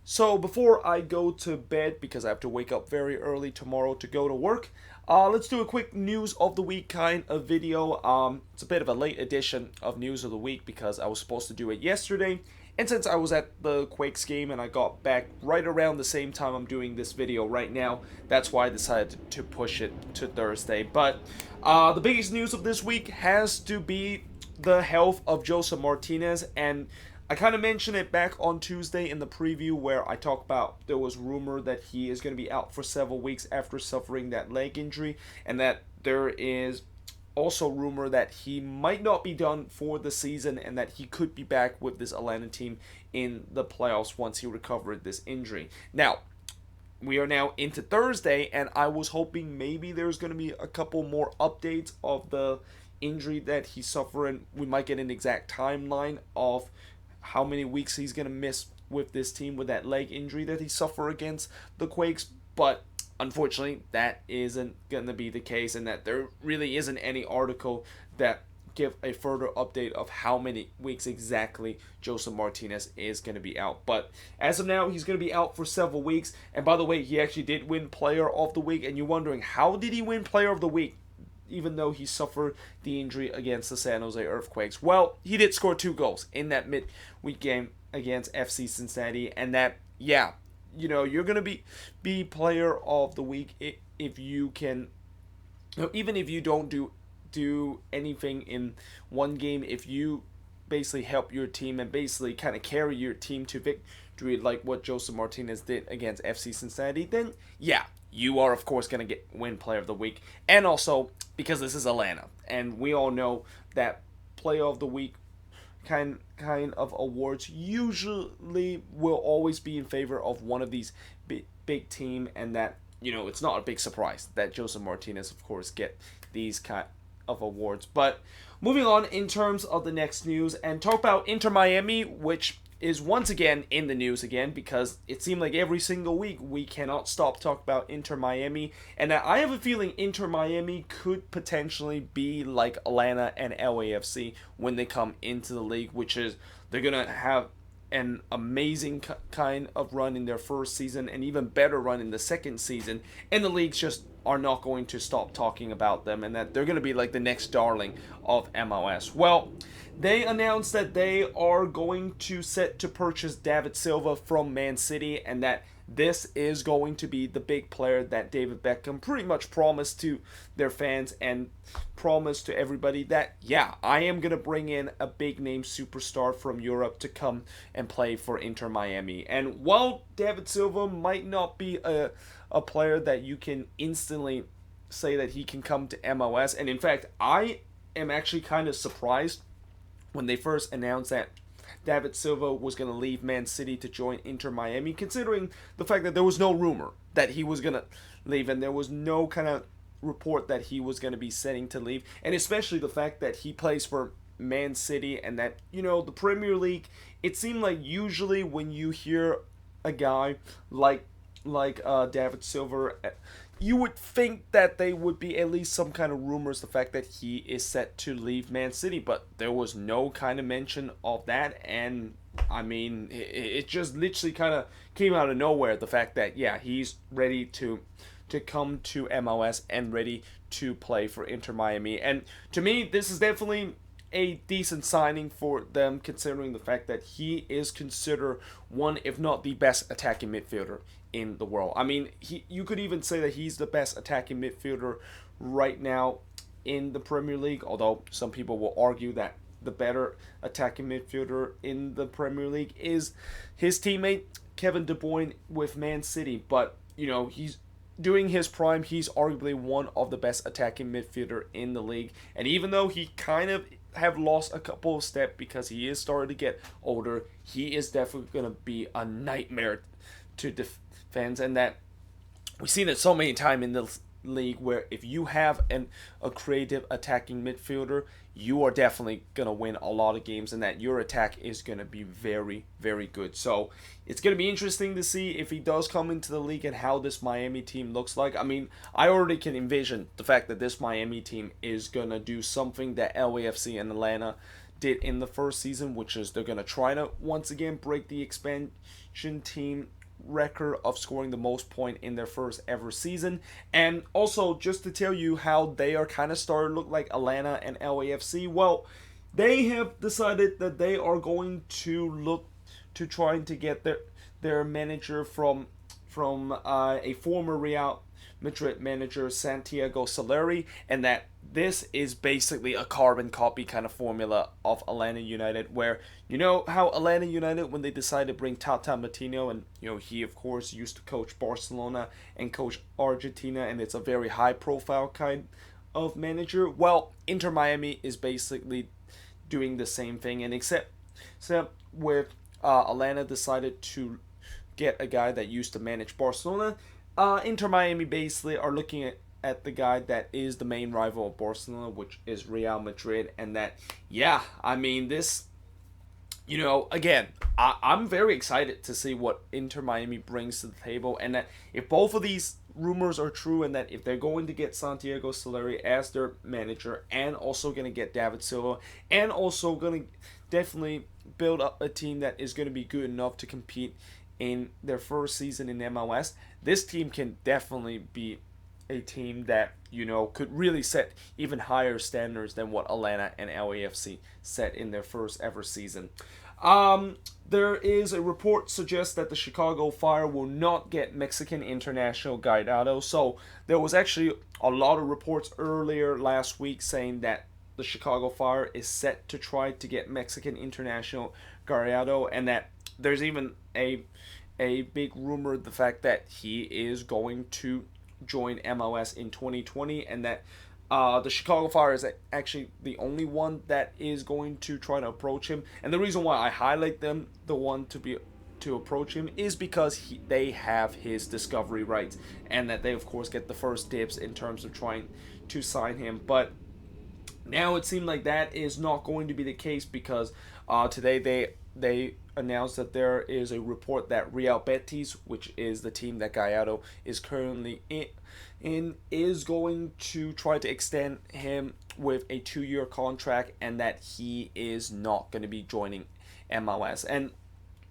So before I go to bed, because I have to wake up very early tomorrow to go to work, let's do a quick news of the week kind of video. It's a bit of a late edition of news of the week because I was supposed to do it yesterday, and since I was at the Quakes game and I got back right around the same time I'm doing this video right now, that's why I decided to push it to Thursday. But the biggest news of this week has to be the health of Joseph Martinez, and I kind of mentioned it back on Tuesday in the preview where I talked about there was rumor that he is going to be out for several weeks after suffering that leg injury, and that there is also rumor that he might not be done for the season and that he could be back with this Atlanta team in the playoffs once he recovered this injury. Now, we are now into Thursday, and I was hoping maybe there's going to be a couple more updates of the injury that he suffered, and we might get an exact timeline of how many weeks he's going to miss with this team with that leg injury that he suffered against the Quakes. But unfortunately, that isn't going to be the case, and that there really isn't any article that give a further update of how many weeks exactly Joseph Martinez is going to be out. But as of now, he's going to be out for several weeks. And by the way, he actually did win Player of the Week, and you're wondering, how did he win Player of the Week even though he suffered the injury against the San Jose Earthquakes? Well, he did score 2 goals in that midweek game against FC Cincinnati, and that, yeah, you're going to be Player of the Week if you can, even if you don't do anything in one game, if you basically help your team and basically kind of carry your team to victory like what Joseph Martinez did against FC Cincinnati, then yeah, you are of course going to win Player of the Week. And also because this is Atlanta, and we all know that Player of the Week kind of awards usually will always be in favor of one of these big team, and that it's not a big surprise that Joseph Martinez of course get these kind of awards. But moving on in terms of the next news, and talk about Inter Miami, which is once again in the news again because it seemed like every single week we cannot stop talking about Inter Miami, and I have a feeling Inter Miami could potentially be like Atlanta and LAFC when they come into the league, which is they're gonna have an amazing kind of run in their first season and even better run in the second season, and the leagues just are not going to stop talking about them, and that they're going to be like the next darling of MLS. Well, they announced that they are going to set to purchase David Silva from Man City, and that this is going to be the big player that David Beckham pretty much promised to their fans and promised to everybody that, yeah, I am going to bring in a big name superstar from Europe to come and play for Inter Miami. And while David Silva might not be a player that you can instantly say that he can come to MLS, and in fact, I am actually kind of surprised when they first announced that David Silva was going to leave Man City to join Inter Miami, considering the fact that there was no rumor that he was going to leave, and there was no kind of report that he was going to be setting to leave, and especially the fact that he plays for Man City, and that, the Premier League, it seemed like usually when you hear a guy like David Silva, you would think that they would be at least some kind of rumors, the fact that he is set to leave Man City, but there was no kind of mention of that. And I mean, it just literally kind of came out of nowhere, the fact that, yeah, he's ready to come to MLS and ready to play for Inter Miami. And to me, this is definitely a decent signing for them, considering the fact that he is considered one, if not the best attacking midfielder in the world. I mean, you could even say that he's the best attacking midfielder right now in the Premier League, although some people will argue that the better attacking midfielder in the Premier League is his teammate Kevin De Bruyne with Man City. But, he's during his prime, he's arguably one of the best attacking midfielder in the league. And even though he kind of have lost a couple of steps because he is starting to get older, he is definitely going to be a nightmare to defend. And that we've seen it so many times in the league where if you have a creative attacking midfielder, you are definitely going to win a lot of games, and that your attack is going to be very, very good. So it's going to be interesting to see if he does come into the league and how this Miami team looks like. I mean, I already can envision the fact that this Miami team is going to do something that LAFC and Atlanta did in the first season, which is they're going to try to once again break the expansion team record of scoring the most point in their first ever season. And also, just to tell you how they are kind of starting to look like Atlanta and LAFC, well, they have decided that they are going to look to trying to get their manager from a former Real Madrid manager, Santiago Valeri, and that this is basically a carbon copy kind of formula of Atlanta United, where you know how Atlanta United, when they decided to bring Tata Martino, and you know he of course used to coach Barcelona and coach Argentina, and it's a very high profile kind of manager. Well, Inter Miami is basically doing the same thing, and except with Atlanta decided to get a guy that used to manage Barcelona. Inter Miami basically are looking at the guy that is the main rival of Barcelona, which is Real Madrid, and that, yeah, I mean, this, you know, again, I'm very excited to see what Inter Miami brings to the table, and that if both of these rumors are true, and that if they're going to get Santiago Valeri as their manager, and also going to get David Silva, and also going to definitely build up a team that is going to be good enough to compete in their first season in MLS, this team can definitely be a team that, you know, could really set even higher standards than what Atlanta and LAFC set in their first ever season. There is a report suggests that the Chicago Fire will not get Mexican international Gallardo. So there was actually a lot of reports earlier last week saying that the Chicago Fire is set to try to get Mexican international Gallardo, and that there's even a big rumor the fact that he is going to join MLS in 2020, and that the Chicago Fire is actually the only one that is going to try to approach him. And the reason why I highlight them, the one to approach him, is because they have his discovery rights, and that they of course get the first dibs in terms of trying to sign him. But now it seems like that is not going to be the case, because today they announced that there is a report that Real Betis, which is the team that Gallardo is currently in, is going to try to extend him with a 2-year contract, and that he is not going to be joining MLS. And,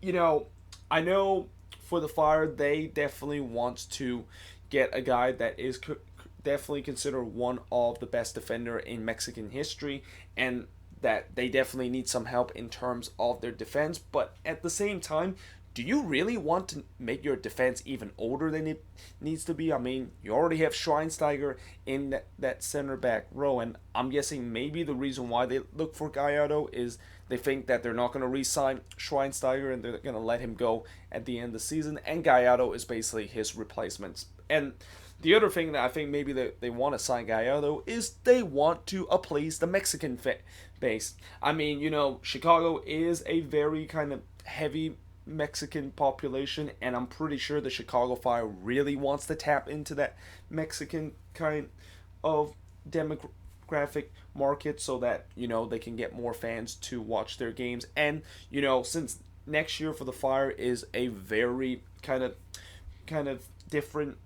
you know, I know for the Fire, they definitely want to get a guy that is definitely considered one of the best defender in Mexican history, and that they definitely need some help in terms of their defense. But at the same time, do you really want to make your defense even older than it needs to be? I mean, you already have Schweinsteiger in that center back row, and I'm guessing maybe the reason why they look for Gallardo is they think that they're not going to re-sign Schweinsteiger and they're going to let him go at the end of the season, and Gallardo is basically his replacement. And the other thing that I think maybe they want to sign Gallardo is they want to appease the Mexican base. I mean, you know, Chicago is a very kind of heavy Mexican population, and I'm pretty sure the Chicago Fire really wants to tap into that Mexican kind of demographic market, so that, you know, they can get more fans to watch their games. And, you know, since next year for the Fire is a very kind of different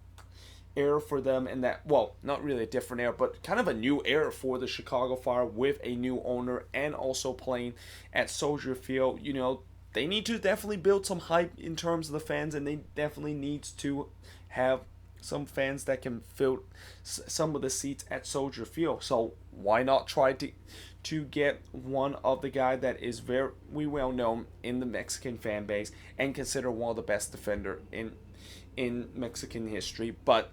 era for them, and that, well, not really a different era, but kind of a new era for the Chicago Fire with a new owner, and also playing at Soldier Field. You know, they need to definitely build some hype in terms of the fans, and they definitely need to have some fans that can fill some of the seats at Soldier Field. So why not try to get one of the guy that is very well known in the Mexican fan base and considered one of the best defender in Mexican history. But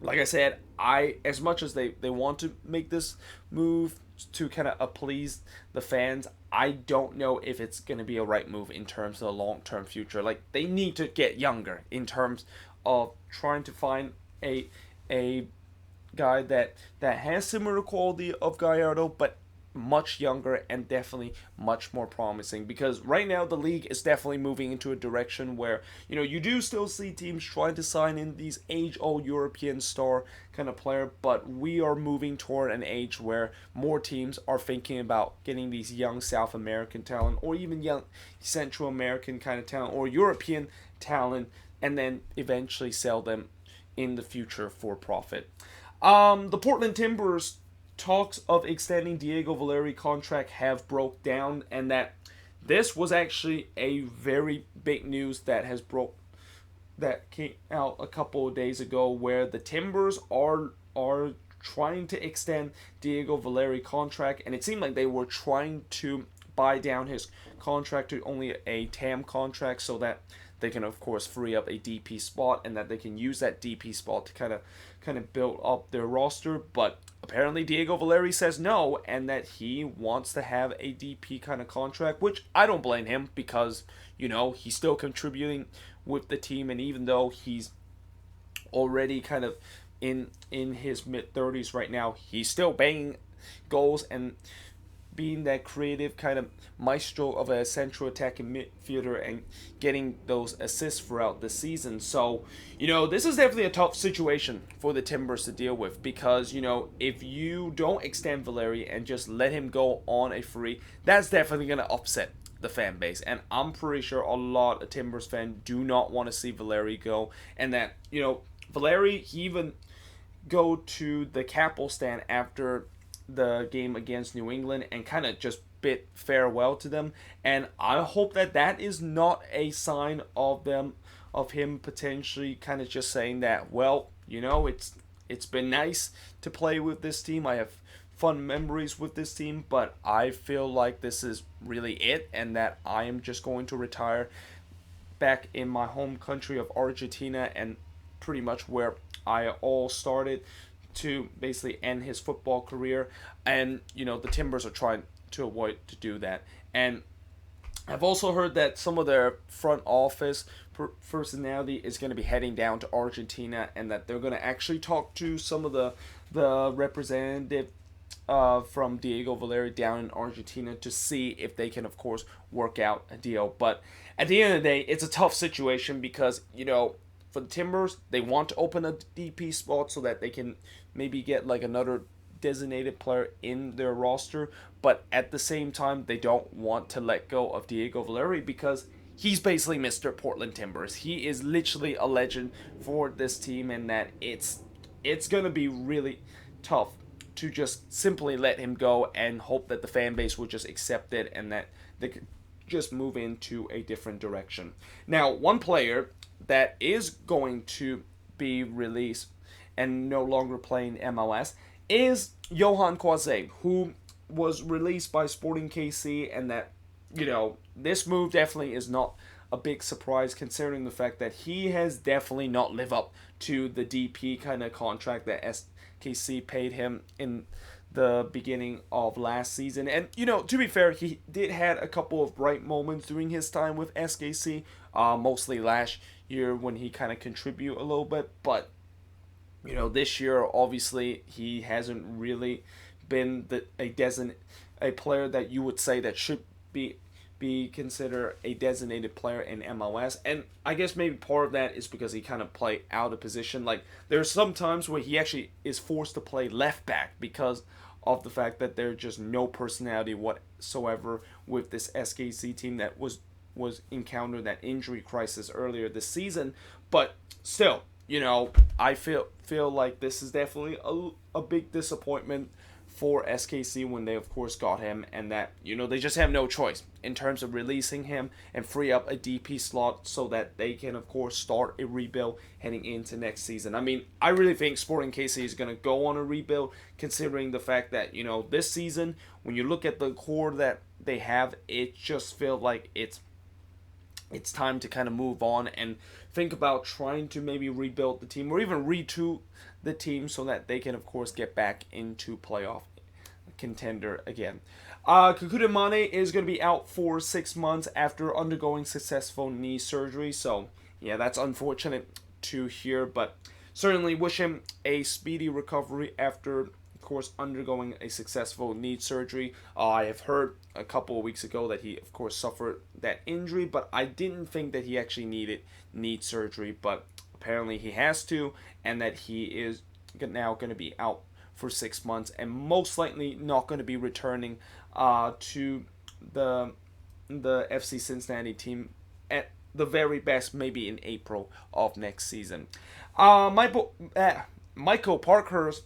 like I said, as much as they want to make this move to kind of please the fans, I don't know if it's going to be a right move in terms of the long-term future. Like, they need to get younger in terms of trying to find a guy that has similar quality of Gallardo, but much younger and definitely much more promising. Because right now the league is definitely moving into a direction where, you know, you do still see teams trying to sign in these age-old European star kind of player, but we are moving toward an age where more teams are thinking about getting these young South American talent, or even young Central American kind of talent, or European talent, and then eventually sell them in the future for profit. The Portland Timbers talks of extending Diego Valeri contract have broke down, and that this was actually a very big news that has broke that came out a couple of days ago where the Timbers are trying to extend Diego Valeri contract, and it seemed like they were trying to buy down his contract to only a TAM contract so that they can of course free up a DP spot and that they can use that DP spot to kind of build up their roster. But apparently Diego Valeri says no, and that he wants to have a DP kind of contract, which I don't blame him because he's still contributing with the team, and even though he's already kind of in his mid 30s right now, he's still banging goals and being that creative kind of maestro of a central attacking midfielder and getting those assists throughout the season. So, this is definitely a tough situation for the Timbers to deal with because, if you don't extend Valeri and just let him go on a free, that's definitely going to upset the fan base. And I'm pretty sure a lot of Timbers fans do not want to see Valeri go. And that, Valeri, he even go to the Capel stand after the game against New England and kind of just bid farewell to them, and I hope that that is not a sign of him potentially kind of just saying that, well, it's been nice to play with this team, I have fun memories with this team, but I feel like this is really it, and that I am just going to retire back in my home country of Argentina, and pretty much where I all started, to basically end his football career. And the Timbers are trying to avoid to do that. And I've also heard that some of their front office personality is going to be heading down to Argentina, and that they're going to actually talk to some of the representative from Diego Valeri down in Argentina to see if they can of course work out a deal. But at the end of the day, it's a tough situation because for the Timbers, they want to open a DP spot so that they can maybe get like another designated player in their roster, but at the same time, they don't want to let go of Diego Valeri because he's basically Mr. Portland Timbers. He is literally a legend for this team, and that it's going to be really tough to just simply let him go and hope that the fan base will just accept it and that they could just move into a different direction. Now, one player that is going to be released and no longer playing MLS is Yohan Kwase, who was released by Sporting KC, and that, this move definitely is not a big surprise considering the fact that he has definitely not lived up to the DP kind of contract that SKC paid him in the beginning of last season. And, to be fair, he did had a couple of bright moments during his time with SKC, mostly last year when he kind of contribute a little bit, but this year obviously he hasn't really been a player that you would say that should be considered a designated player in MLS. And I guess maybe part of that is because he kind of play out of position. Like, there's some times where he actually is forced to play left back because of the fact that there's just no personality whatsoever with this SKC team that was encountered that injury crisis earlier this season. But still, I feel like this is definitely a big disappointment for SKC when they of course got him, and that they just have no choice in terms of releasing him and free up a DP slot so that they can of course start a rebuild heading into next season. I mean, I really think Sporting KC is going to go on a rebuild considering the fact that this season, when you look at the core that they have, it just feels like it's time to kind of move on and think about trying to maybe rebuild the team or even retool the team so that they can, of course, get back into playoff contender again. Kekuta Mane is going to be out for 6 months after undergoing successful knee surgery. So, yeah, that's unfortunate to hear, but certainly wish him a speedy recovery after, of course, undergoing a successful knee surgery. I have heard a couple of weeks ago that he, of course, suffered that injury, but I didn't think that he actually needed knee surgery, but apparently he has to, and that he is now going to be out for 6 months and most likely not going to be returning to the FC Cincinnati team at the very best, maybe in April of next season. Michael Parkhurst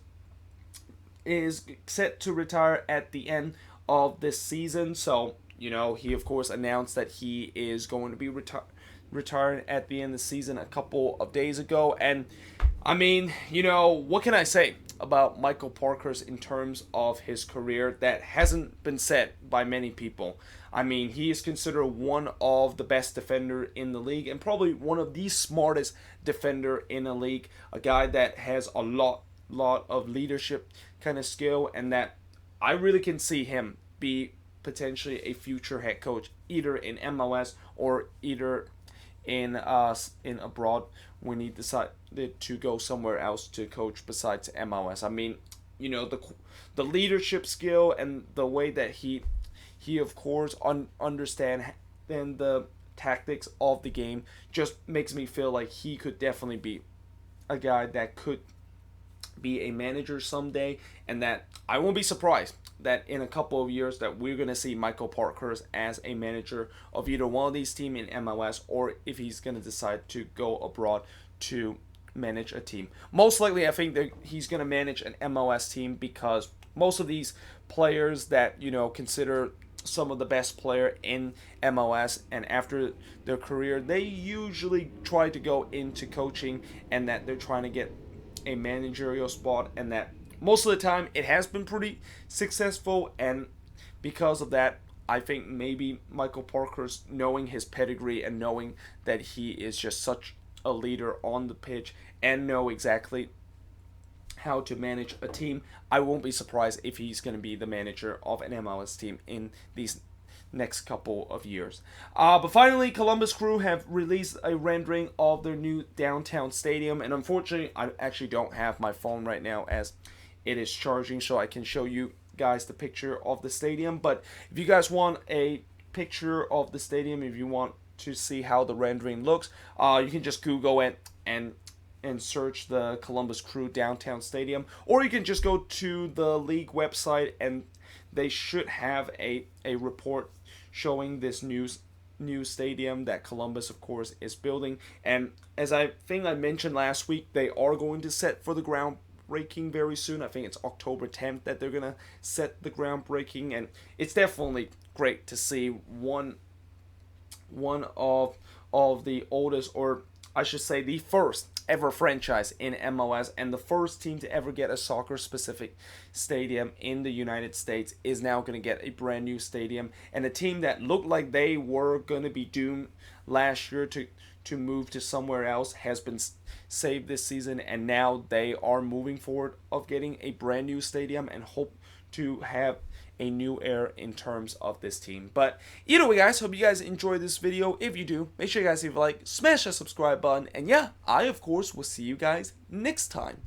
is set to retire at the end of this season, so he of course announced that he is going to be retired at the end of the season a couple of days ago. And I mean, what can I say about Michael Parkhurst in terms of his career that hasn't been said by many people? I mean, he is considered one of the best defender in the league and probably one of the smartest defender in the league. A guy that has a lot of leadership kind of skill, and that I really can see him be potentially a future head coach either in MLS or either in abroad when he decided to go somewhere else to coach besides MLS. I mean, the leadership skill and the way that he of course understand and the tactics of the game just makes me feel like he could definitely be a guy that could be a manager someday, and that I won't be surprised that in a couple of years that we're going to see Michael Parkhurst as a manager of either one of these teams in MLS, or if he's going to decide to go abroad to manage a team. Most likely I think that he's going to manage an MLS team, because most of these players that consider some of the best player in MLS and after their career, they usually try to go into coaching, and that they're trying to get a managerial spot, and that most of the time it has been pretty successful. And because of that, I think maybe Michael Parkhurst, knowing his pedigree and knowing that he is just such a leader on the pitch and know exactly how to manage a team, I won't be surprised if he's going to be the manager of an MLS team in these next couple of years. But finally, Columbus Crew have released a rendering of their new downtown stadium, and unfortunately I actually don't have my phone right now as it is charging, so I can show you guys the picture of the stadium. But if you guys want a picture of the stadium, if you want to see how the rendering looks, you can just Google it and search the Columbus Crew downtown stadium, or you can just go to the league website and they should have a report showing this new stadium that Columbus, of course, is building. And as I think I mentioned last week, they are going to set for the groundbreaking very soon. I think it's October 10th that they're going to set the groundbreaking, and it's definitely great to see one of the oldest, or I should say the first ever franchise in MLS and the first team to ever get a soccer specific stadium in the United States is now going to get a brand new stadium. And a team that looked like they were going to be doomed last year to move to somewhere else has been saved this season, and now they are moving forward of getting a brand new stadium and hope to have a new era in terms of this team. But either way, guys, hope you guys enjoy this video. If you do, make sure you guys leave a like, smash that subscribe button, and yeah, I of course will see you guys next time.